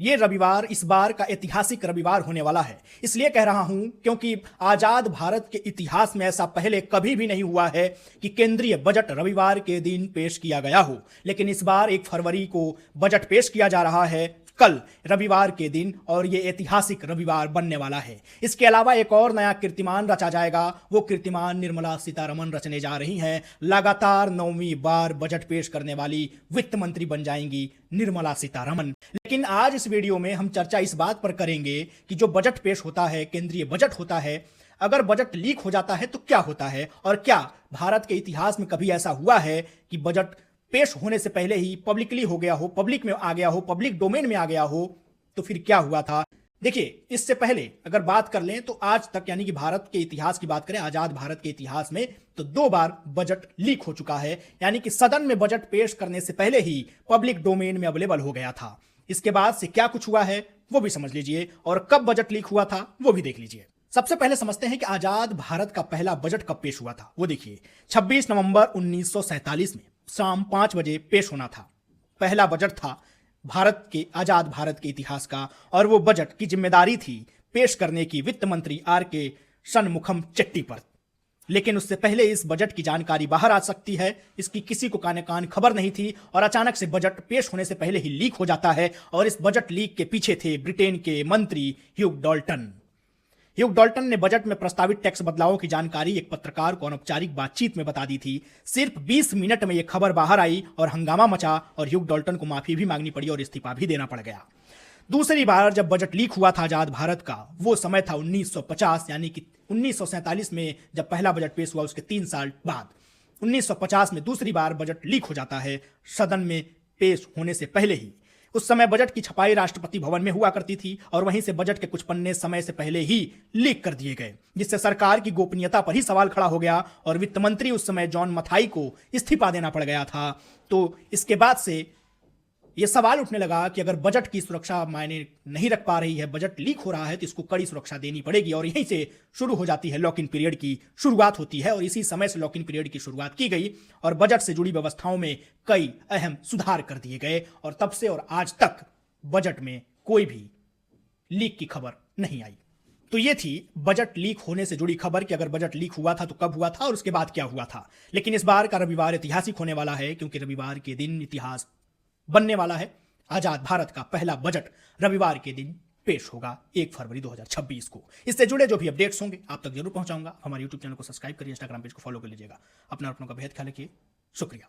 ये रविवार इस बार का ऐतिहासिक रविवार होने वाला है। इसलिए कह रहा हूं क्योंकि आजाद भारत के इतिहास में ऐसा पहले कभी भी नहीं हुआ है कि केंद्रीय बजट रविवार के दिन पेश किया गया हो। लेकिन इस बार 1 फरवरी को बजट पेश किया जा रहा है, कल रविवार के दिन, और ये ऐतिहासिक रविवार बनने वाला है। इसके अलावा एक और नया कीर्तिमान रचा जाएगा। वो कीर्तिमान निर्मला सीतारमण रचने जा रही हैं। लगातार 9वीं बार बजट पेश करने वाली वित्त मंत्री बन जाएंगी निर्मला सीतारमण। लेकिन आज इस वीडियो में हम चर्चा इस बात पर करेंगे कि जो बजट पेश होता है, केंद्रीय बजट होता है, अगर बजट लीक हो जाता है तो क्या होता है, और क्या भारत के इतिहास में कभी ऐसा हुआ है कि बजट पेश होने से पहले ही पब्लिकली हो गया हो, पब्लिक में आ गया हो, पब्लिक डोमेन में आ गया हो। तो फिर क्या हुआ था? देखिए, इससे पहले अगर बात कर लें तो आज तक, यानी कि भारत के इतिहास की बात करें, आजाद भारत के इतिहास में, तो 2 बार बजट लीक हो चुका है। यानी कि सदन में बजट पेश करने से पहले ही पब्लिक डोमेन में अवेलेबल हो गया था। इसके बाद से क्या कुछ हुआ है वो भी समझ लीजिए, और कब बजट लीक हुआ था वो भी देख लीजिए। सबसे पहले समझते हैं कि आजाद भारत का पहला बजट कब पेश हुआ था। वो देखिए, 26 नवंबर 1947 में शाम 5 बजे पेश होना था। पहला बजट था भारत के, आजाद भारत के इतिहास का, और वो बजट की जिम्मेदारी थी पेश करने की वित्त मंत्री R.K. शनमुखम चेट्टी पर। लेकिन उससे पहले इस बजट की जानकारी बाहर आ सकती है, इसकी किसी को काने कान खबर नहीं थी, और अचानक से बजट पेश होने से पहले ही लीक हो जाता है। और इस बजट लीक के पीछे थे ब्रिटेन के मंत्री ह्यूग डॉल्टन। ह्यूग डॉल्टन ने बजट में प्रस्तावित टैक्स बदलावों की जानकारी एक पत्रकार को अनौपचारिक बातचीत में बता दी थी। सिर्फ 20 मिनट में यह खबर बाहर आई और हंगामा मचा, और ह्यूग डॉल्टन को माफी भी मांगनी पड़ी और इस्तीफा भी देना पड़ गया। दूसरी बार जब बजट लीक हुआ था आजाद भारत का, वो समय था 1950, यानी कि 1947 में जब पहला बजट पेश हुआ, उसके 3 साल बाद 1950 में दूसरी बार बजट लीक हो जाता है, सदन में पेश होने से पहले ही। उस समय बजट की छपाई राष्ट्रपति भवन में हुआ करती थी, और वहीं से बजट के कुछ पन्ने समय से पहले ही लीक कर दिए गए, जिससे सरकार की गोपनीयता पर ही सवाल खड़ा हो गया, और वित्त मंत्री उस समय जॉन मथाई को इस्तीफा देना पड़ गया था। तो इसके बाद से यह सवाल उठने लगा कि अगर बजट की सुरक्षा मायने नहीं रख पा रही है, बजट लीक हो रहा है, तो इसको कड़ी सुरक्षा देनी पड़ेगी, और यहीं से शुरू हो जाती है लॉक इन पीरियड की शुरुआत होती है। और इसी समय से लॉक इन पीरियड की शुरुआत की गई, और बजट से जुड़ी व्यवस्थाओं में कई अहम सुधार कर दिए गए, और तब से और आज तक बजट में कोई भी लीक की खबर नहीं आई। तो ये थी बजट लीक होने से जुड़ी खबर कि अगर बजट लीक हुआ था तो कब हुआ था और उसके बाद क्या हुआ था। लेकिन इस बार का रविवार ऐतिहासिक होने वाला है, क्योंकि रविवार के दिन इतिहास बनने वाला है। आजाद भारत का पहला बजट रविवार के दिन पेश होगा, 1 फरवरी 2026 को। इससे जुड़े जो भी अपडेट्स होंगे आप तक जरूर पहुंचाऊंगा। हमारे YouTube चैनल को सब्सक्राइब करिए, इंस्टाग्राम पेज को फॉलो कर लीजिएगा। अपना का बेहद ख्याल रखिए। शुक्रिया।